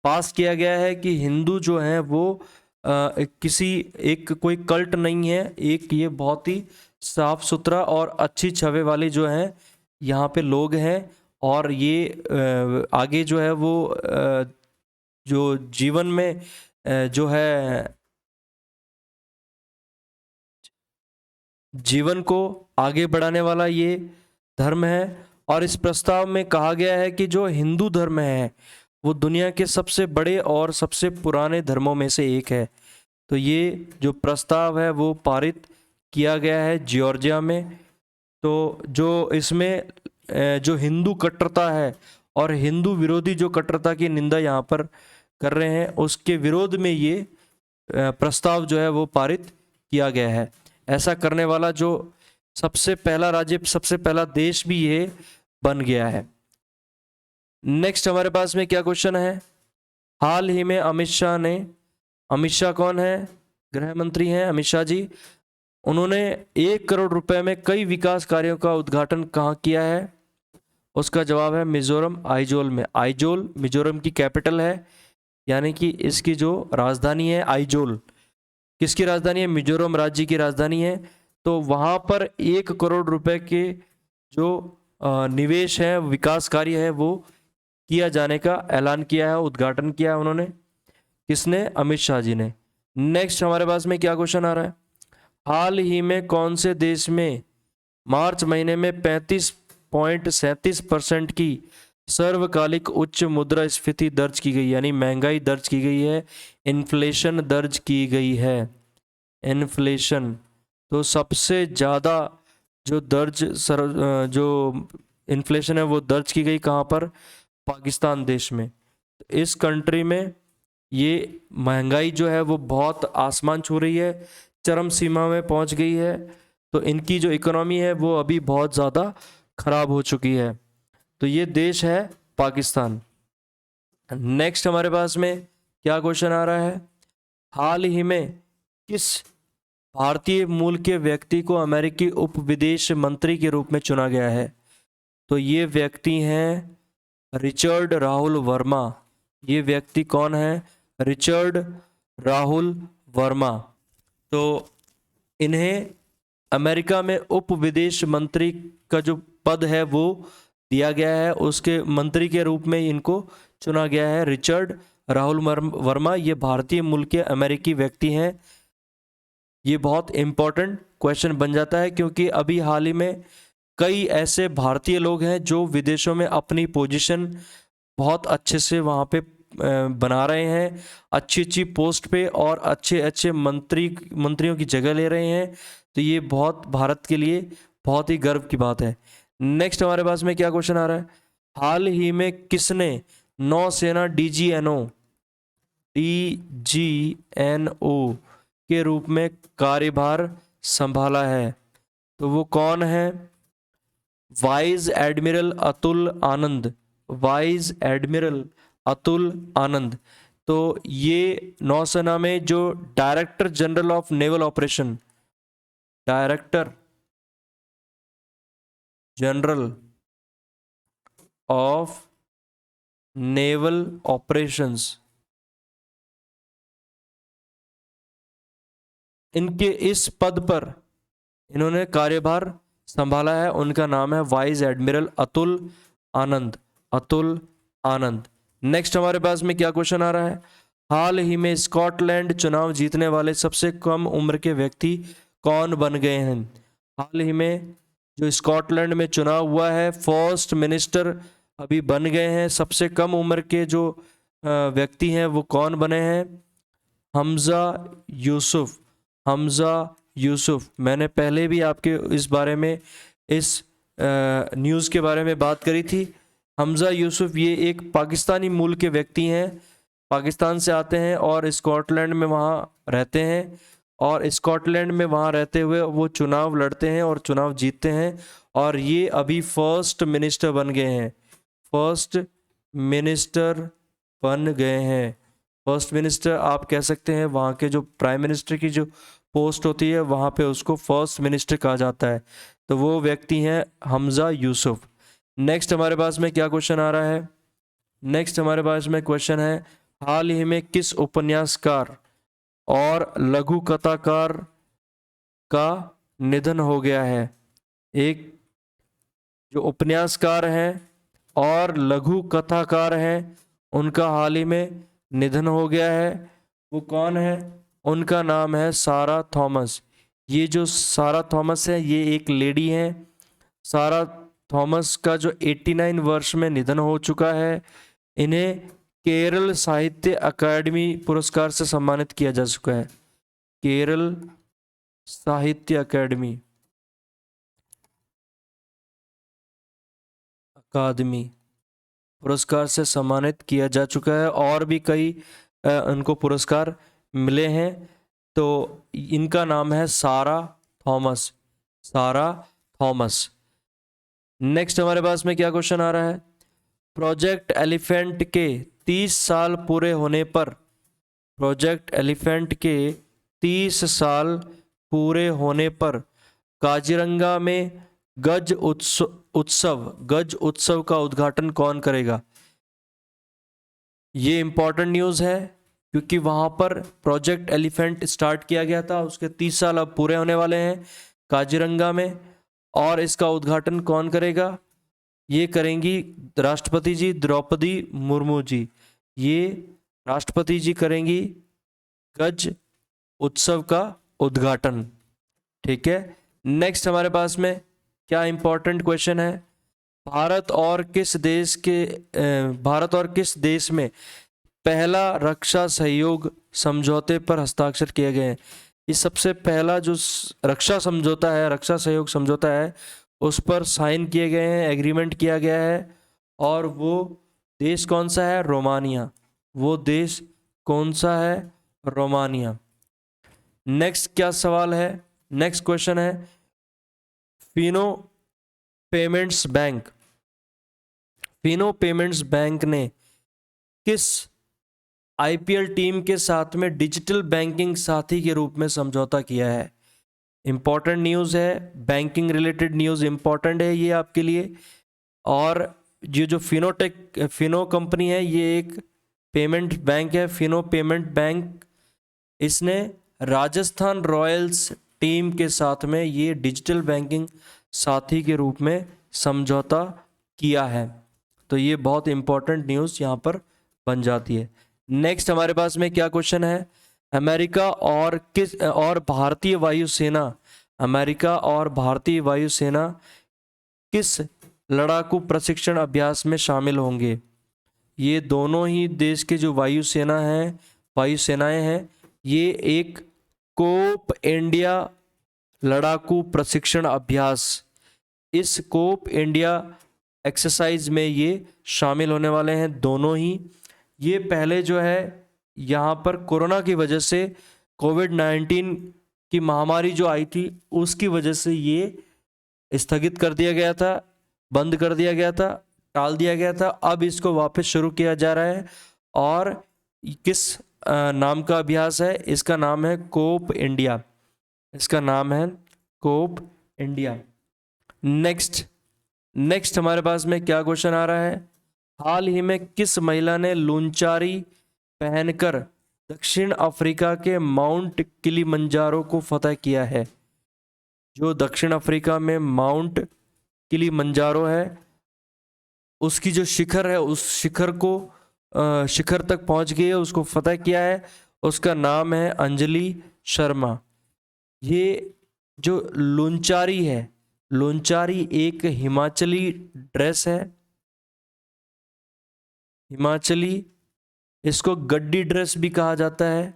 पास किया गया है कि हिंदू जो हैं वो कोई कल्ट नहीं है, एक ये बहुत ही साफ सुथरा और अच्छी छवि वाले जो हैं यहाँ पे लोग हैं और ये आगे जो है वो जो जीवन में जो है जीवन को आगे बढ़ाने वाला ये धर्म है। और इस प्रस्ताव में कहा गया है कि जो हिंदू धर्म है वो दुनिया के सबसे बड़े और सबसे पुराने धर्मों में से एक है। तो ये जो प्रस्ताव है वो पारित किया गया है जॉर्जिया में। तो जो इसमें जो हिंदू कट्टरता है और हिंदू विरोधी जो कट्टरता की निंदा यहाँ पर कर रहे हैं उसके विरोध में ये प्रस्ताव जो है वो पारित किया गया है। ऐसा करने वाला जो सबसे पहला राज्य, सबसे पहला देश भी ये बन गया है। नेक्स्ट हमारे पास में क्या क्वेश्चन है, हाल ही में अमित शाह कौन है, गृह मंत्री हैं अमित शाह जी। उन्होंने 1 करोड़ रुपए में कई विकास कार्यों का उद्घाटन कहाँ किया है? उसका जवाब है मिजोरम, आइजोल में। आइजोल मिजोरम की कैपिटल है, यानी कि इसकी जो राजधानी है आइजोल। किसकी राजधानी है? मिजोरम राज्य की राजधानी है। तो वहाँ पर 1 करोड़ रुपए के जो निवेश है, विकास कार्य है, वो किया जाने का ऐलान किया है, उद्घाटन किया है उन्होंने। किसने? अमित शाह जी ने। नेक्स्ट हमारे पास में क्या क्वेश्चन आ रहा है, हाल ही में कौन से देश में मार्च महीने में 35.37% की सर्वकालिक उच्च मुद्रास्फीति दर्ज की गई, यानी महंगाई दर्ज की गई है, इन्फ्लेशन दर्ज की गई है, इन्फ्लेशन। तो सबसे ज़्यादा जो जो इन्फ्लेशन है वो दर्ज की गई कहाँ पर? पाकिस्तान देश में। इस कंट्री में ये महंगाई जो है वो बहुत आसमान छू रही है, चरम सीमा में पहुंच गई है। तो इनकी जो इकोनॉमी है वो अभी बहुत ज़्यादा खराब हो चुकी है। तो ये देश है पाकिस्तान। नेक्स्ट हमारे पास में क्या क्वेश्चन आ रहा है, हाल ही में किस भारतीय मूल के व्यक्ति को अमेरिकी उप विदेश मंत्री के रूप में चुना गया है? तो ये व्यक्ति हैं रिचर्ड राहुल वर्मा। ये व्यक्ति कौन है? रिचर्ड राहुल वर्मा। तो इन्हें अमेरिका में उप विदेश मंत्री का जो पद है वो दिया गया है, उसके मंत्री के रूप में इनको चुना गया है रिचर्ड राहुल वर्मा। ये भारतीय मूल के अमेरिकी व्यक्ति हैं। ये बहुत इंपॉर्टेंट क्वेश्चन बन जाता है क्योंकि अभी हाल ही में कई ऐसे भारतीय लोग हैं जो विदेशों में अपनी पोजीशन बहुत अच्छे से वहाँ पे बना रहे हैं, अच्छी अच्छी पोस्ट पे और अच्छे अच्छे मंत्रियों की जगह ले रहे हैं। तो ये बहुत भारत के लिए बहुत ही गर्व की बात है। नेक्स्ट हमारे पास में क्या क्वेश्चन आ रहा है, हाल ही में किसने नौसेना डीजीएनओ के रूप में कार्यभार संभाला है? तो वो कौन है? वाइस एडमिरल अतुल आनंद, वाइस एडमिरल अतुल आनंद। तो ये नौसेना में जो director general of naval operation, director general of naval operations, इनके इस पद पर इन्होंने कार्यभार संभाला है, उनका नाम है वाइस एडमिरल अतुल आनंद, अतुल आनंद। नेक्स्ट हमारे पास में क्या क्वेश्चन आ रहा है, हाल ही में स्कॉटलैंड चुनाव जीतने वाले सबसे कम उम्र के व्यक्ति कौन बन गए हैं? हाल ही में जो स्कॉटलैंड में चुनाव हुआ है, फर्स्ट मिनिस्टर अभी बन गए हैं। सबसे कम उम्र के जो व्यक्ति हैं वो कौन बने हैं? हमजा यूसुफ, हमजा यूसुफ। मैंने पहले भी आपके इस बारे में, इस न्यूज़ के बारे में बात करी थी। हमजा यूसुफ ये एक पाकिस्तानी मूल के व्यक्ति हैं, पाकिस्तान से आते हैं और स्कॉटलैंड में वहाँ रहते हैं, और स्कॉटलैंड में वहाँ रहते हुए वो चुनाव लड़ते हैं और चुनाव जीतते हैं, और ये अभी फर्स्ट मिनिस्टर बन गए हैं, फर्स्ट मिनिस्टर बन गए हैं। फर्स्ट मिनिस्टर आप कह सकते हैं, वहाँ के जो प्राइम मिनिस्टर की जो पोस्ट होती है वहाँ पे उसको फर्स्ट मिनिस्टर कहा जाता है। तो वो व्यक्ति हैं हमजा यूसुफ। नेक्स्ट हमारे पास में क्या क्वेश्चन आ रहा है, नेक्स्ट हमारे पास में क्वेश्चन है, हाल ही में किस उपन्यासकार और लघु कथाकार का निधन हो गया है? एक जो उपन्यासकार हैं और लघु कथाकार हैं, उनका हाल ही में निधन हो गया है। वो कौन है? उनका नाम है सारा थॉमस। ये जो सारा थॉमस है ये एक लेडी हैं। सारा थॉमस का जो 89 वर्ष में निधन हो चुका है। इन्हें केरल साहित्य अकादमी पुरस्कार से सम्मानित किया जा चुका है। केरल साहित्य अकादमी पुरस्कार से सम्मानित किया जा चुका है, और भी कई उनको पुरस्कार मिले हैं। तो इनका नाम है सारा थॉमस। सारा थॉमस। नेक्स्ट हमारे पास में क्या क्वेश्चन आ रहा है? प्रोजेक्ट एलिफेंट के 30 साल पूरे होने पर, प्रोजेक्ट एलिफेंट के 30 साल पूरे होने पर काजीरंगा में गज उत्सव का उद्घाटन कौन करेगा? ये इंपॉर्टेंट न्यूज़ है क्योंकि वहाँ पर प्रोजेक्ट एलिफेंट स्टार्ट किया गया था, उसके 30 साल अब पूरे होने वाले हैं काजीरंगा में, और इसका उद्घाटन कौन करेगा? ये करेंगी राष्ट्रपति जी द्रौपदी मुर्मू जी। ये राष्ट्रपति जी करेंगी गज उत्सव का उद्घाटन। ठीक है। नेक्स्ट हमारे पास में क्या इंपॉर्टेंट क्वेश्चन है? भारत और किस देश में पहला रक्षा सहयोग समझौते पर हस्ताक्षर किए गए हैं? ये सबसे पहला जो रक्षा सहयोग समझौता है उस पर साइन किए गए हैं, एग्रीमेंट किया गया है। और वो देश कौन सा है? रोमानिया। वो देश कौन सा है? रोमानिया। नेक्स्ट क्या सवाल है? नेक्स्ट क्वेश्चन है, फिनो पेमेंट्स बैंक ने किस आईपीएल टीम के साथ में डिजिटल बैंकिंग साथी के रूप में समझौता किया है? इंपॉर्टेंट न्यूज़ है, बैंकिंग रिलेटेड न्यूज़ इंपॉर्टेंट है ये आपके लिए। और ये जो फिनो कंपनी है ये एक पेमेंट बैंक है, फिनो पेमेंट बैंक। इसने राजस्थान रॉयल्स टीम के साथ में ये डिजिटल बैंकिंग साथी के रूप में समझौता किया है। तो ये बहुत इंपॉर्टेंट न्यूज़ यहाँ पर बन जाती है। नेक्स्ट हमारे पास में क्या क्वेश्चन है? अमेरिका और भारतीय वायुसेना किस लड़ाकू प्रशिक्षण अभ्यास में शामिल होंगे? ये दोनों ही देश के जो वायुसेनाएं हैं ये एक कोप इंडिया लड़ाकू प्रशिक्षण अभ्यास, इस कोप इंडिया एक्सरसाइज में ये शामिल होने वाले हैं दोनों ही। ये पहले जो है यहाँ पर कोरोना की वजह से, कोविड-19 की महामारी जो आई थी उसकी वजह से ये स्थगित कर दिया गया था, बंद कर दिया गया था, टाल दिया गया था। अब इसको वापस शुरू किया जा रहा है। और किस नाम का अभ्यास है? इसका नाम है कोप इंडिया। इसका नाम है कोप इंडिया। नेक्स्ट हमारे पास में क्या क्वेश्चन आ रहा है? हाल ही में किस महिला ने लूनचारी पहनकर दक्षिण अफ्रीका के माउंट किलिमंजारो को फतह किया है? जो दक्षिण अफ्रीका में माउंट किलिमंजारो है उसकी जो शिखर है उस शिखर तक पहुंच गई है, उसको फतह किया है। उसका नाम है अंजलि शर्मा। ये जो लूनचारी है, लूनचारी एक हिमाचली ड्रेस है, हिमाचली, इसको गड्डी ड्रेस भी कहा जाता है।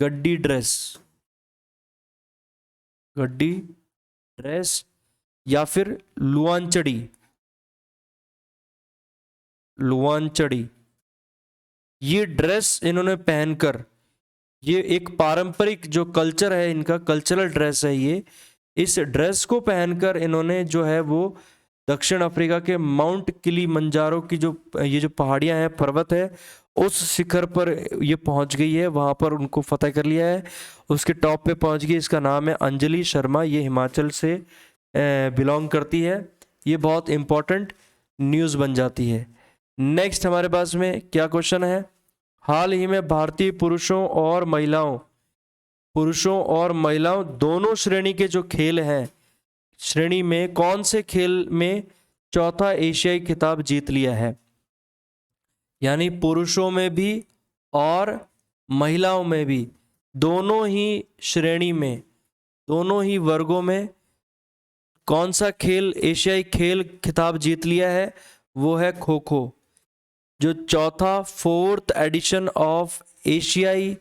गड्डी ड्रेस या फिर लुआंचड़ी। ये ड्रेस इन्होंने पहनकर, ये एक पारंपरिक जो कल्चर है इनका, कल्चरल ड्रेस है ये। इस ड्रेस को पहनकर इन्होंने जो है वो दक्षिण अफ्रीका के माउंट किलिमंजारो की ये जो पहाड़ियां हैं, पर्वत है, उस शिखर पर ये पहुंच गई है, वहां पर उनको फतह कर लिया है, उसके टॉप पे पहुंच गई। इसका नाम है अंजलि शर्मा, ये हिमाचल से बिलोंग करती है। ये बहुत इंपॉर्टेंट न्यूज़ बन जाती है। नेक्स्ट हमारे पास में क्या क्वेश्चन है? हाल ही में भारतीय पुरुषों और महिलाओं दोनों श्रेणी के जो खेल हैं, श्रेणी में कौन से खेल में चौथा एशियाई खिताब जीत लिया है, यानी पुरुषों में भी और महिलाओं में भी, दोनों ही श्रेणी में, दोनों ही वर्गों में कौन सा खेल एशियाई खेल खिताब जीत लिया है? वो है खो खो। जो चौथा 4th एडिशन ऑफ एशियाई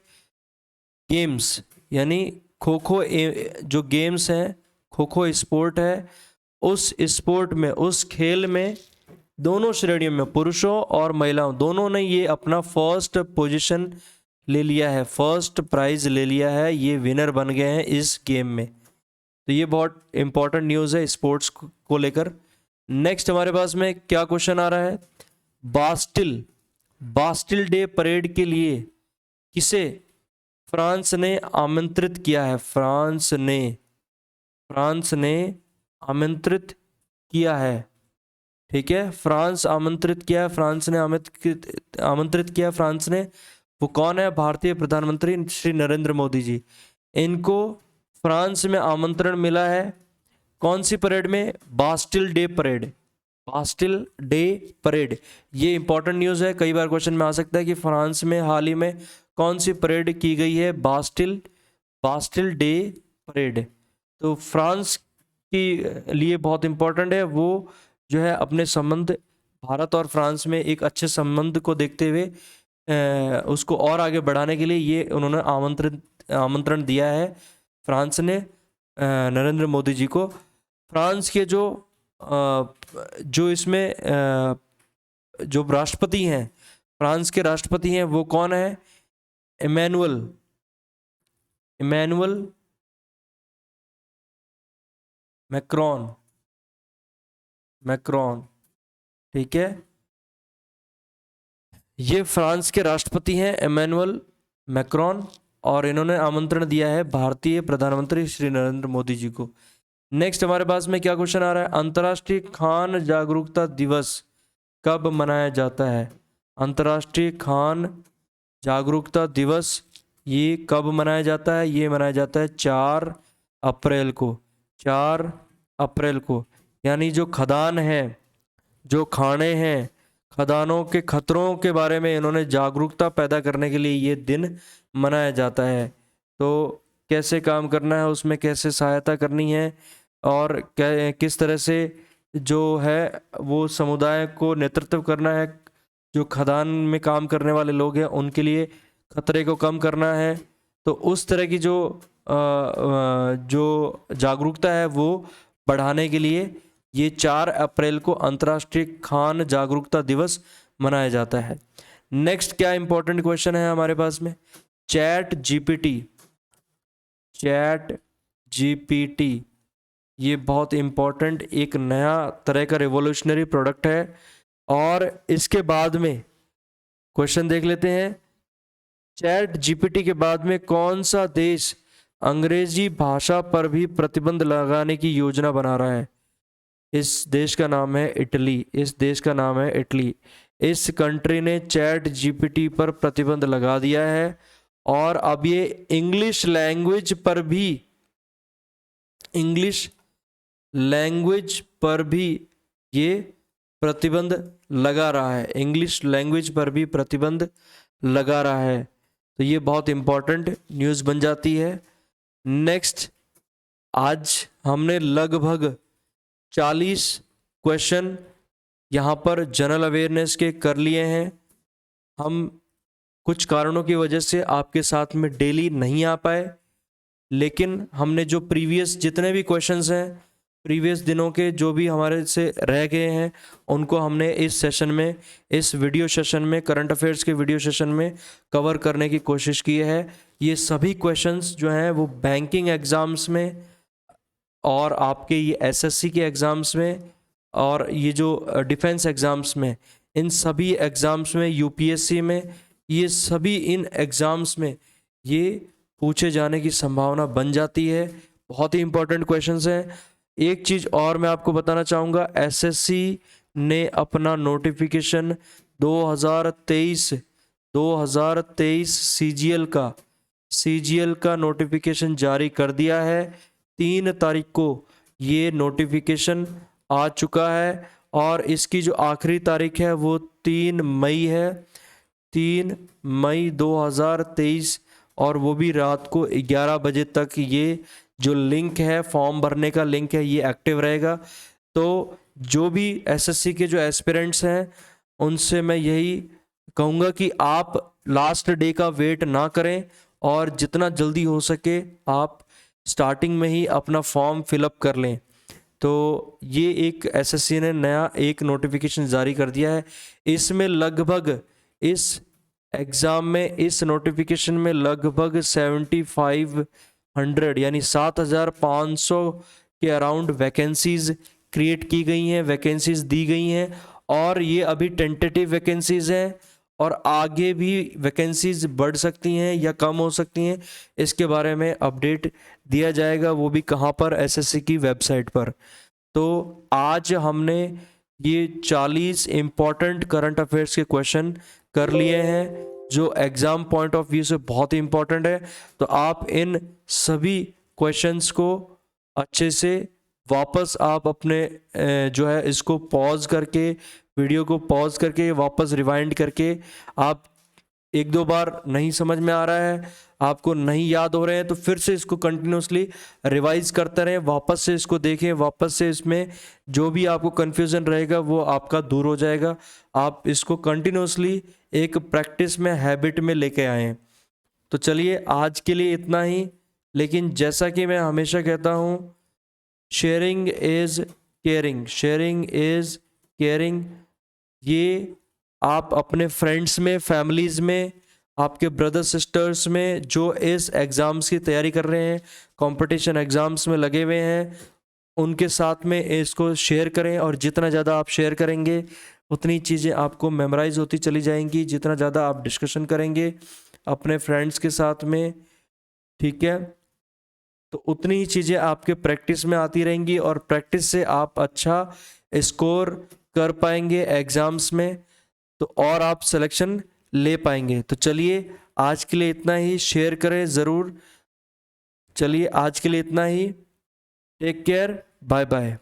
गेम्स, यानी खो खो जो गेम्स हैं, खो खो स्पोर्ट है, उस स्पोर्ट में, उस खेल में दोनों श्रेणियों में, पुरुषों और महिलाओं दोनों ने ये अपना फर्स्ट पोजीशन ले लिया है, फर्स्ट प्राइज ले लिया है, ये विनर बन गए हैं इस गेम में। तो ये बहुत इंपॉर्टेंट न्यूज़ है स्पोर्ट्स को लेकर। नेक्स्ट हमारे पास में क्या क्वेश्चन आ रहा है? बास्टिल डे परेड के लिए किसे फ्रांस ने आमंत्रित किया है? फ्रांस ने आमंत्रित किया है, ठीक है, फ्रांस आमंत्रित किया है, फ्रांस ने आमंत्रित किया फ्रांस ने। वो कौन है? भारतीय प्रधानमंत्री श्री नरेंद्र मोदी जी। इनको फ्रांस में आमंत्रण मिला है कौन सी परेड में? Bastille day parade. Bastille day parade, ये इंपॉर्टेंट न्यूज़ है, कई बार क्वेश्चन में आ सकता है कि फ्रांस में हाल ही में कौन सी परेड की गई है? Bastille day parade. तो फ्रांस के लिए बहुत इंपॉर्टेंट है, वो जो है अपने संबंध, भारत और फ्रांस में एक अच्छे संबंध को देखते हुए उसको और आगे बढ़ाने के लिए ये उन्होंने आमंत्रण दिया है फ्रांस ने नरेंद्र मोदी जी को। फ्रांस के जो इसमें जो राष्ट्रपति हैं, फ्रांस के राष्ट्रपति हैं, वो कौन है? इमैनुअल मैक्रोन, ठीक है, ये फ्रांस के राष्ट्रपति हैं इमैनुअल मैक्रोन, और इन्होंने आमंत्रण दिया है भारतीय प्रधानमंत्री श्री नरेंद्र मोदी जी को। नेक्स्ट हमारे पास में क्या क्वेश्चन आ रहा है? अंतर्राष्ट्रीय खान जागरूकता दिवस कब मनाया जाता है? अंतर्राष्ट्रीय खान जागरूकता दिवस ये कब मनाया जाता है? ये मनाया जाता है 4 अप्रैल को। 4 अप्रैल को, यानी जो खदान है, जो खाने हैं, खदानों के खतरों के बारे में इन्होंने जागरूकता पैदा करने के लिए ये दिन मनाया जाता है। तो कैसे काम करना है, उसमें कैसे सहायता करनी है, और किस तरह से जो है वो समुदाय को नेतृत्व करना है, जो खदान में काम करने वाले लोग हैं उनके लिए खतरे को कम करना है। तो उस तरह की जो जागरूकता है वो बढ़ाने के लिए ये 4 अप्रैल को अंतर्राष्ट्रीय खान जागरूकता दिवस मनाया जाता है। नेक्स्ट क्या इंपॉर्टेंट क्वेश्चन है हमारे पास में? चैट जीपीटी, ये बहुत इंपॉर्टेंट एक नया तरह का रिवोल्यूशनरी प्रोडक्ट है। और इसके बाद में क्वेश्चन देख लेते हैं, चैट जीपीटी के बाद में कौन सा देश अंग्रेजी भाषा पर भी प्रतिबंध लगाने की योजना बना रहा है? इस देश का नाम है इटली। इस कंट्री ने चैट जीपीटी पर प्रतिबंध लगा दिया है, और अब ये इंग्लिश लैंग्वेज पर भी ये प्रतिबंध लगा रहा है, इंग्लिश लैंग्वेज पर भी प्रतिबंध लगा रहा है। तो ये बहुत इंपॉर्टेंट न्यूज़ बन जाती है। नेक्स्ट, आज हमने लगभग 40 क्वेश्चन यहाँ पर जनरल अवेयरनेस के कर लिए हैं। हम कुछ कारणों की वजह से आपके साथ में डेली नहीं आ पाए, लेकिन हमने जो प्रीवियस जितने भी क्वेश्चंस हैं, प्रीवियस दिनों के जो भी हमारे से रह गए हैं, उनको हमने इस सेशन में, इस वीडियो सेशन में, करंट अफेयर्स के वीडियो सेशन में कवर करने की कोशिश की है। ये सभी क्वेश्चंस जो हैं वो बैंकिंग एग्ज़ाम्स में, और आपके ये एसएससी के एग्ज़ाम्स में, और ये जो डिफेंस एग्ज़ाम्स में, इन सभी एग्ज़ाम्स में, यूपीएससी में, ये सभी इन एग्ज़ाम्स में ये पूछे जाने की संभावना बन जाती है। बहुत ही इंपॉर्टेंट क्वेश्चंस हैं। एक चीज़ और मैं आपको बताना चाहूँगा, एसएससी ने अपना नोटिफिकेशन 2023 सीजीएल का नोटिफिकेशन जारी कर दिया है। 3 तारीख को ये नोटिफिकेशन आ चुका है, और इसकी जो आखिरी तारीख है वो 3 मई है, 3 मई 2023, और वो भी रात को 11 बजे तक ये जो लिंक है, फॉर्म भरने का लिंक है, ये एक्टिव रहेगा। तो जो भी एसएससी के जो एस्पिरेंट्स हैं उनसे मैं यही कहूँगा कि आप लास्ट डे का वेट ना करें और जितना जल्दी हो सके आप स्टार्टिंग में ही अपना फॉर्म फिलअप कर लें। तो ये एक एसएससी ने नया एक नोटिफिकेशन जारी कर दिया है। इसमें लगभग इस एग्ज़ाम में, इस नोटिफिकेशन में लगभग 7500 यानी 7500 के अराउंड वैकेंसीज़ क्रिएट की गई हैं, वैकेंसीज़ दी गई हैं, और ये अभी टेंटेटिव वैकेंसीज़ हैं और आगे भी वैकेंसीज़ बढ़ सकती हैं या कम हो सकती हैं। इसके बारे में अपडेट दिया जाएगा, वो भी कहाँ पर, एसएससी की वेबसाइट पर। तो आज हमने ये 40 इम्पॉर्टेंट करंट अफेयर्स के क्वेश्चन कर लिए हैं जो एग्ज़ाम पॉइंट ऑफ व्यू से बहुत ही इम्पॉर्टेंट है। तो आप इन सभी क्वेश्चंस को अच्छे से वापस आप अपने जो है इसको पॉज करके, वीडियो को पॉज करके वापस रिवाइंड करके, आप एक दो बार नहीं समझ में आ रहा है, आपको नहीं याद हो रहे हैं, तो फिर से इसको कंटिन्यूसली रिवाइज करते रहें, वापस से इसको देखें, वापस से इसमें जो भी आपको कन्फ्यूज़न रहेगा वो आपका दूर हो जाएगा। आप इसको कंटिन्यूसली एक प्रैक्टिस में, हैबिट में लेके आएँ। तो चलिए आज के लिए इतना ही, लेकिन जैसा कि मैं हमेशा कहता हूँ, sharing is caring, sharing is caring. ये आप अपने फ्रेंड्स में, फैमिलीज़ में, आपके ब्रदर सिस्टर्स में जो इस एग्ज़ाम्स की तैयारी कर रहे हैं, कंपटीशन एग्ज़ाम्स में लगे हुए हैं, उनके साथ में इसको शेयर करें। और जितना ज़्यादा आप शेयर करेंगे उतनी चीज़ें आपको मेमोराइज़ होती चली जाएंगी, जितना ज़्यादा आप डिस्कशन करेंगे अपने फ्रेंड्स के साथ में, ठीक है, तो उतनी ही चीज़ें आपके प्रैक्टिस में आती रहेंगी और प्रैक्टिस से आप अच्छा स्कोर कर पाएंगे एग्ज़ाम्स में, तो और आप सिलेक्शन ले पाएंगे। तो चलिए आज के लिए इतना ही, शेयर करें ज़रूर। चलिए आज के लिए इतना ही, टेक केयर, बाय बाय।